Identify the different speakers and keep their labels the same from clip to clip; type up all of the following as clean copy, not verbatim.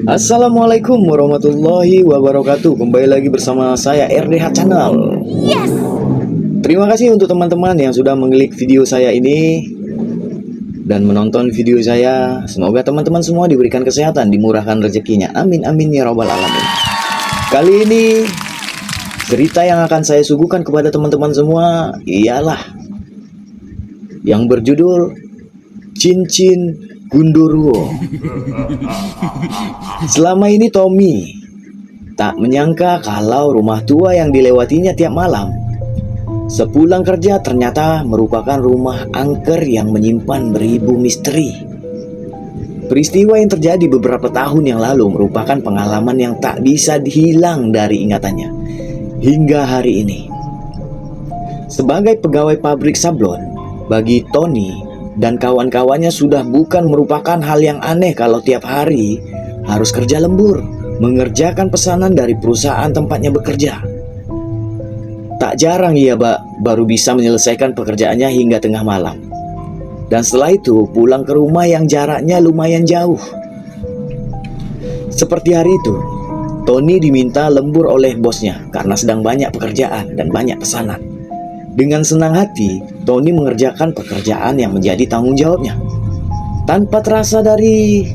Speaker 1: Assalamualaikum warahmatullahi wabarakatuh. Kembali lagi bersama saya RDH Channel.
Speaker 2: Yes.
Speaker 1: Terima kasih untuk teman-teman yang sudah mengklik video saya ini dan menonton video saya. Semoga teman-teman semua diberikan kesehatan, dimurahkan rezekinya. Amin amin ya robbal alamin. Kali ini cerita yang akan saya suguhkan kepada teman-teman semua ialah yang berjudul Cincin Gundurwo. Selama ini Tommy tak menyangka kalau rumah tua yang dilewatinya tiap malam sepulang kerja ternyata merupakan rumah angker yang menyimpan beribu misteri. Peristiwa yang terjadi beberapa tahun yang lalu merupakan pengalaman yang tak bisa dihilang dari ingatannya hingga hari ini. Sebagai pegawai pabrik sablon, bagi Tony dan kawan-kawannya sudah bukan merupakan hal yang aneh kalau tiap hari harus kerja lembur, mengerjakan pesanan dari perusahaan tempatnya bekerja. Tak jarang ia baru bisa menyelesaikan pekerjaannya hingga tengah malam. Dan setelah itu pulang ke rumah yang jaraknya lumayan jauh. Seperti hari itu, Tony diminta lembur oleh bosnya karena sedang banyak pekerjaan dan banyak pesanan. Dengan senang hati, Tony mengerjakan pekerjaan yang menjadi tanggung jawabnya. Tanpa terasa dari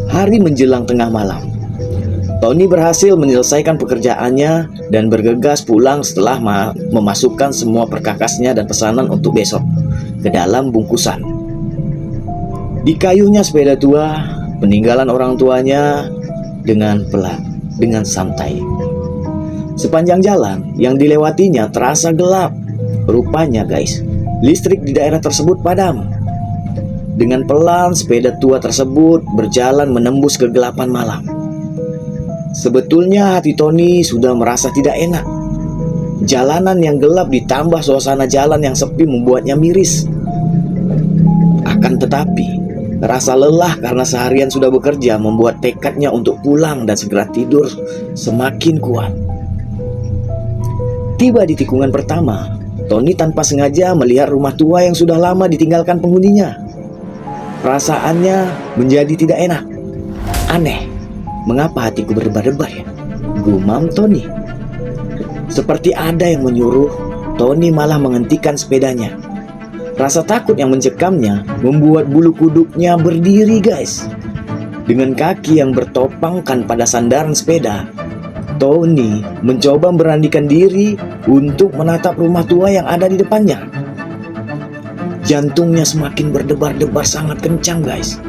Speaker 1: hari menjelang tengah malam, Tony berhasil menyelesaikan pekerjaannya dan bergegas pulang setelah memasukkan semua perkakasnya dan pesanan untuk besok ke dalam bungkusan. Dikayuhnya sepeda tua, peninggalan orang tuanya dengan pelan, dengan santai. Sepanjang jalan yang dilewatinya terasa gelap. Rupanya guys, listrik di daerah tersebut padam. Dengan pelan sepeda tua tersebut berjalan menembus kegelapan malam. Sebetulnya hati Tony sudah merasa tidak enak. Jalanan yang gelap ditambah suasana jalan yang sepi membuatnya miris. Akan tetapi, rasa lelah karena seharian sudah bekerja membuat tekadnya untuk pulang dan segera tidur semakin kuat. Tiba di tikungan pertama, Tony tanpa sengaja melihat rumah tua yang sudah lama ditinggalkan penghuninya. Perasaannya menjadi tidak enak. Aneh, mengapa hatiku berdebar-debar ya? Gumam Tony. Seperti ada yang menyuruh, Tony malah menghentikan sepedanya. Rasa takut yang mencekamnya membuat bulu kuduknya berdiri guys. Dengan kaki yang bertopangkan pada sandaran sepeda, Tony mencoba memberanikan diri untuk menatap rumah tua yang ada di depannya. Jantungnya semakin berdebar-debar sangat kencang guys.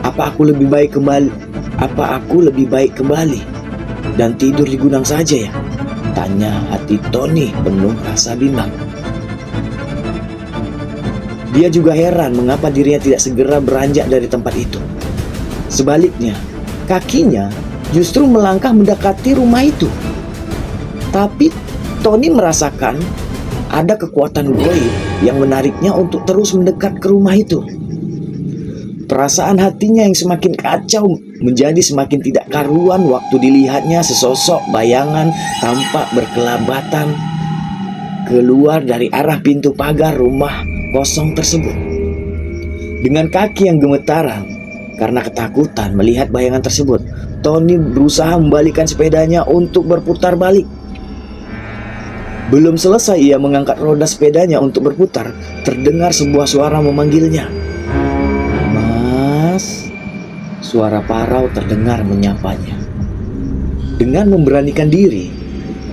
Speaker 1: Apa aku lebih baik kembali dan tidur di gudang saja ya? Tanya hati Tony penuh rasa bimbang. Dia juga heran mengapa dirinya tidak segera beranjak dari tempat itu. Sebaliknya, kakinya justru melangkah mendekati rumah itu. Tapi Tony merasakan ada kekuatan goib yang menariknya untuk terus mendekat ke rumah itu. Perasaan hatinya yang semakin kacau menjadi semakin tidak karuan waktu dilihatnya sesosok bayangan tampak berkelabatan keluar dari arah pintu pagar rumah kosong tersebut. Dengan kaki yang gemetaran karena ketakutan melihat bayangan tersebut, Tony berusaha membalikkan sepedanya untuk berputar balik. Belum selesai ia mengangkat roda sepedanya untuk berputar, terdengar sebuah suara memanggilnya. Mas, suara parau terdengar menyapanya. Dengan memberanikan diri,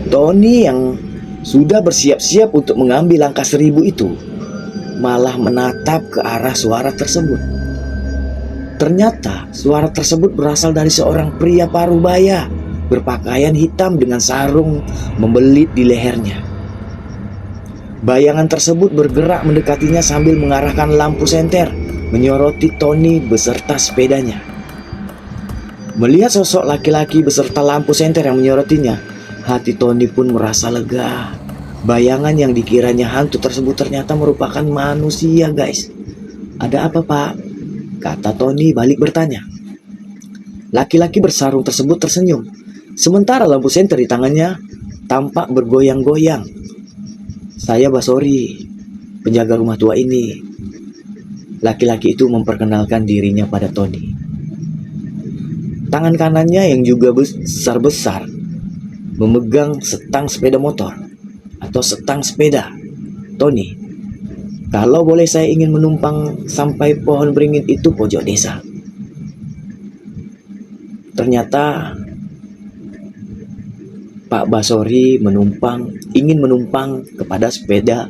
Speaker 1: Tony yang sudah bersiap-siap untuk mengambil langkah 1000 itu malah menatap ke arah suara tersebut. Ternyata suara tersebut berasal dari seorang pria parubaya berpakaian hitam dengan sarung membelit di lehernya. Bayangan tersebut bergerak mendekatinya sambil mengarahkan lampu senter menyoroti Tony beserta sepedanya. Melihat sosok laki-laki beserta lampu senter yang menyorotinya, hati Tony pun merasa lega. Bayangan yang dikiranya hantu tersebut ternyata merupakan manusia guys. Ada apa pak? Kata Tony balik bertanya. Laki-laki bersarung tersebut tersenyum. Sementara lampu senter di tangannya tampak bergoyang-goyang. Saya Basori, penjaga rumah tua ini. Laki-laki itu memperkenalkan dirinya pada Tony. Tangan kanannya yang juga besar-besar memegang setang sepeda motor atau setang sepeda. Tony, kalau boleh saya ingin menumpang sampai pohon beringin itu pojok desa. Ternyata Pak Basori ingin menumpang kepada sepeda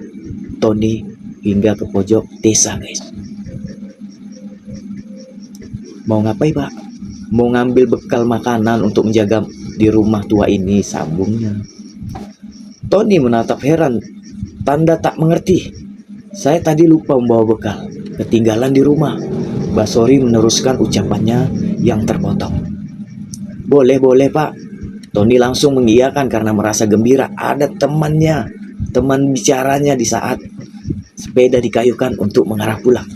Speaker 1: Tony hingga ke pojok desa, guys. Mau ngapain, Pak? Mau ngambil bekal makanan untuk menjaga di rumah tua ini, sambungnya. Tony menatap heran, tanda tak mengerti. Saya tadi lupa membawa bekal, ketinggalan di rumah. Basori meneruskan ucapannya yang terpotong. Boleh Pak. Tony langsung mengiyakan karena merasa gembira ada temannya, teman bicaranya di saat sepeda dikayukan untuk mengarah pulang.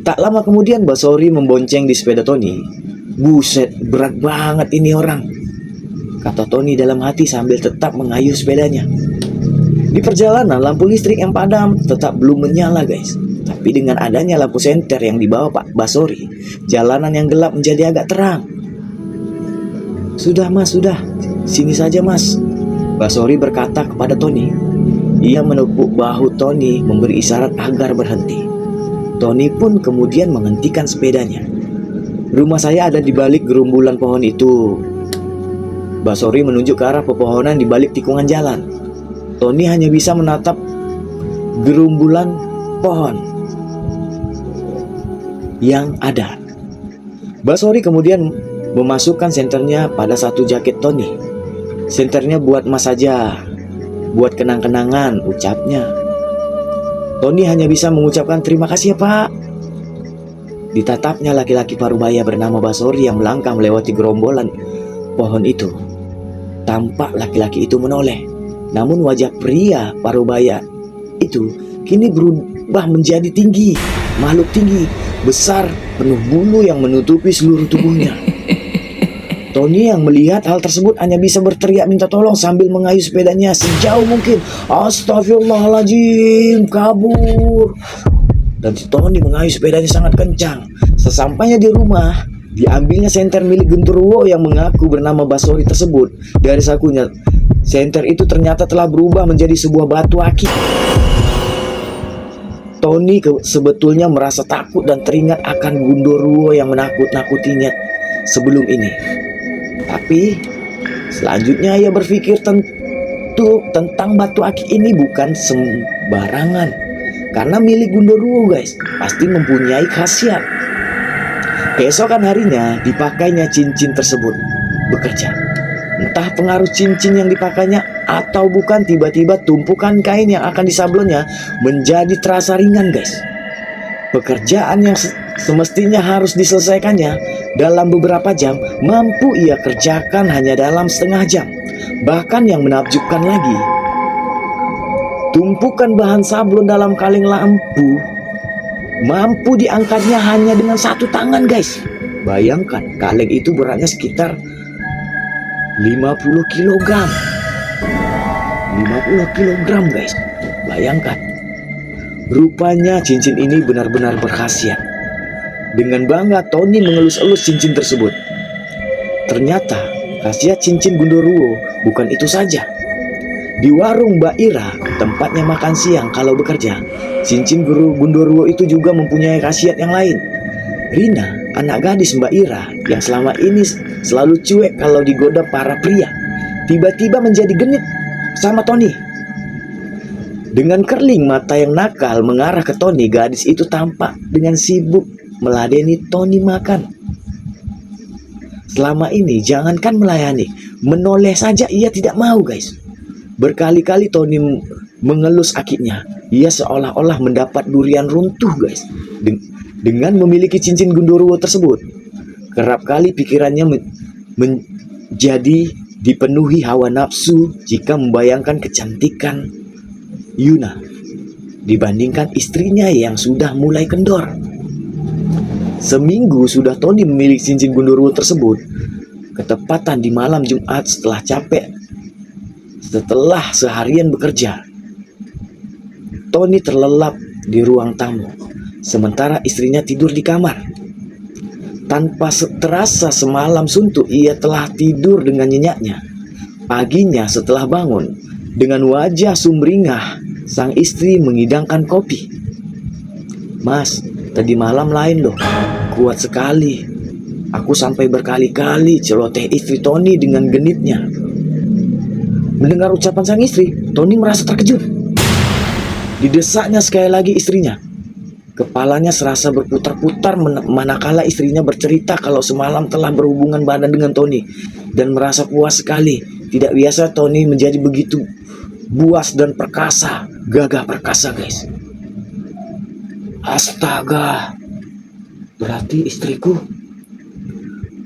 Speaker 1: Tak lama kemudian Basori membonceng di sepeda Tony. Buset, berat banget ini orang, kata Tony dalam hati sambil tetap mengayuh sepedanya. Di perjalanan lampu listrik yang padam tetap belum menyala, guys. Tapi dengan adanya lampu senter yang dibawa Pak Basori, jalanan yang gelap menjadi agak terang. Sudah mas, sudah. Sini saja mas, Basori berkata kepada Tony. Ia menepuk bahu Tony memberi isyarat agar berhenti. Tony pun kemudian menghentikan sepedanya. Rumah saya ada di balik gerumbulan pohon itu. Basori menunjuk ke arah pepohonan di balik tikungan jalan. Tony hanya bisa menatap gerumbulan pohon yang ada. Basori kemudian memasukkan senternya pada satu jaket Tony. Senternya buat mas saja, buat kenang-kenangan, ucapnya. Tony hanya bisa mengucapkan terima kasih ya Pak. Ditatapnya laki-laki parubaya bernama Basori yang melangkah melewati gerombolan pohon itu. Tampak laki-laki itu menoleh, namun wajah pria parubaya itu kini berubah menjadi tinggi, makhluk tinggi, besar, penuh bulu yang menutupi seluruh tubuhnya. Tony yang melihat hal tersebut hanya bisa berteriak minta tolong sambil mengayuh sepedanya sejauh mungkin. Astagfirullahaladzim, kabur. Dan si Tony mengayuh sepedanya sangat kencang. Sesampainya di rumah, diambilnya senter milik genderuwo yang mengaku bernama Basori tersebut dari sakunya. Senter itu ternyata telah berubah menjadi sebuah batu akik. Tony sebetulnya merasa takut dan teringat akan genderuwo yang menakut-nakutinya sebelum ini. Tapi selanjutnya ia berpikir tentang batu akik ini bukan sembarangan. Karena milik genderuwo, guys, pasti mempunyai khasiat. Keesokan harinya dipakainya cincin tersebut bekerja. Entah pengaruh cincin yang dipakainya atau bukan, tiba-tiba tumpukan kain yang akan disablonnya menjadi terasa ringan, guys. Pekerjaan yang semestinya harus diselesaikannya dalam beberapa jam, mampu ia kerjakan hanya dalam setengah jam. Bahkan yang menakjubkan lagi, tumpukan bahan sablon dalam kaleng lampu mampu diangkatnya hanya dengan satu tangan, guys. Bayangkan, kaleng itu beratnya sekitar 50 kg. 50 kg, guys. Bayangkan. Rupanya cincin ini benar-benar berkhasiat. Dengan bangga Tony mengelus-elus cincin tersebut. Ternyata khasiat cincin genderuwo bukan itu saja. Di warung Mbak Ira, tempatnya makan siang kalau bekerja, cincin genderuwo itu juga mempunyai khasiat yang lain. Rina, anak gadis Mbak Ira yang selama ini selalu cuek kalau digoda para pria, tiba-tiba menjadi genit sama Tony. Dengan kerling mata yang nakal mengarah ke Tony, gadis itu tampak dengan sibuk meladeni Tony makan. Selama ini jangankan melayani, menoleh saja ia tidak mau, guys. Berkali-kali Tony mengelus akinya. Ia seolah-olah mendapat durian runtuh, guys. Dengan memiliki cincin genderuwo tersebut, kerap kali pikirannya menjadi dipenuhi hawa nafsu jika membayangkan kecantikan Yuna dibandingkan istrinya yang sudah mulai kendor. Seminggu sudah Tony memiliki cincin genderuwo tersebut. Ketepatan di malam Jumat setelah seharian bekerja, Tony terlelap di ruang tamu, sementara istrinya tidur di kamar. Tanpa terasa semalam suntuk ia telah tidur dengan nyenyaknya. Paginya setelah bangun, dengan wajah sumringah, sang istri mengidangkan kopi. "Mas, tadi malam lain loh, kuat sekali. Aku sampai berkali-kali," celoteh istri Tony dengan genitnya. Mendengar ucapan sang istri, Tony merasa terkejut. Didesaknya sekali lagi istrinya. Kepalanya serasa berputar-putar manakala istrinya bercerita kalau semalam telah berhubungan badan dengan Tony dan merasa puas sekali. Tidak biasa Tony menjadi begitu buas dan perkasa, gagah perkasa, guys. Astaga, berarti istriku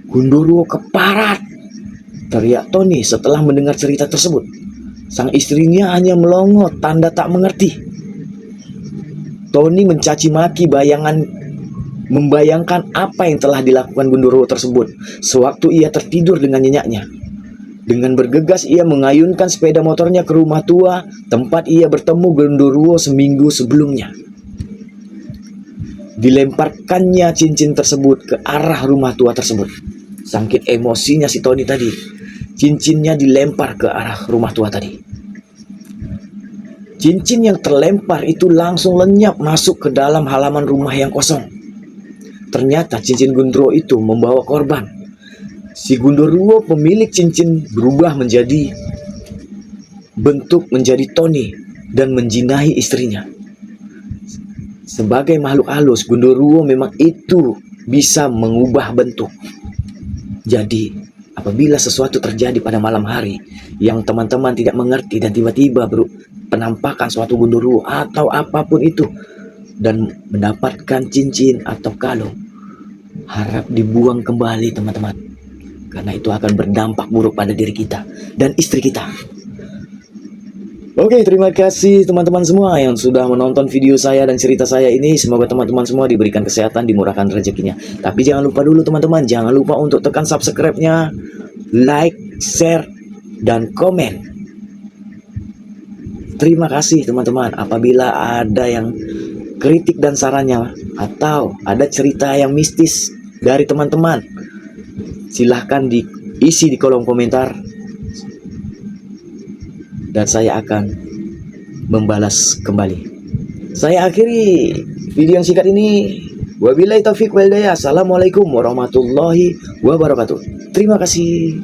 Speaker 1: Gundurwo keparat, teriak Tony setelah mendengar cerita tersebut. Sang istrinya hanya melongo tanda tak mengerti. Tony mencaci maki membayangkan apa yang telah dilakukan Gundurwo tersebut sewaktu ia tertidur dengan nyenyaknya. Dengan bergegas ia mengayunkan sepeda motornya ke rumah tua tempat ia bertemu Gundurwo seminggu sebelumnya. Dilemparkannya cincin tersebut ke arah rumah tua tersebut. Saking emosinya si Tony tadi, cincinnya dilempar ke arah rumah tua tadi. Cincin yang terlempar itu langsung lenyap masuk ke dalam halaman rumah yang kosong. Ternyata cincin Gundurwo itu membawa korban. Si Gundurwo pemilik cincin berubah menjadi Tony dan menjinahi istrinya. Sebagai makhluk halus, Gundurwo memang itu bisa mengubah bentuk. Jadi, apabila sesuatu terjadi pada malam hari yang teman-teman tidak mengerti dan tiba-tiba penampakan suatu Gundurwo atau apapun itu dan mendapatkan cincin atau kalung, harap dibuang kembali teman-teman, karena itu akan berdampak buruk pada diri kita dan istri kita. Oke, terima kasih teman-teman semua yang sudah menonton video saya dan cerita saya ini. Semoga teman-teman semua diberikan kesehatan, dimurahkan rezekinya. Tapi jangan lupa dulu teman-teman, jangan lupa untuk tekan subscribe-nya, like, share, dan komen. Terima kasih teman-teman. Apabila ada yang kritik dan sarannya atau ada cerita yang mistis dari teman-teman, silahkan diisi di kolom komentar dan saya akan membalas kembali. Saya akhiri video yang singkat ini. Wabillahi taufiq wal hidayah. Assalamualaikum warahmatullahi wabarakatuh. Terima kasih.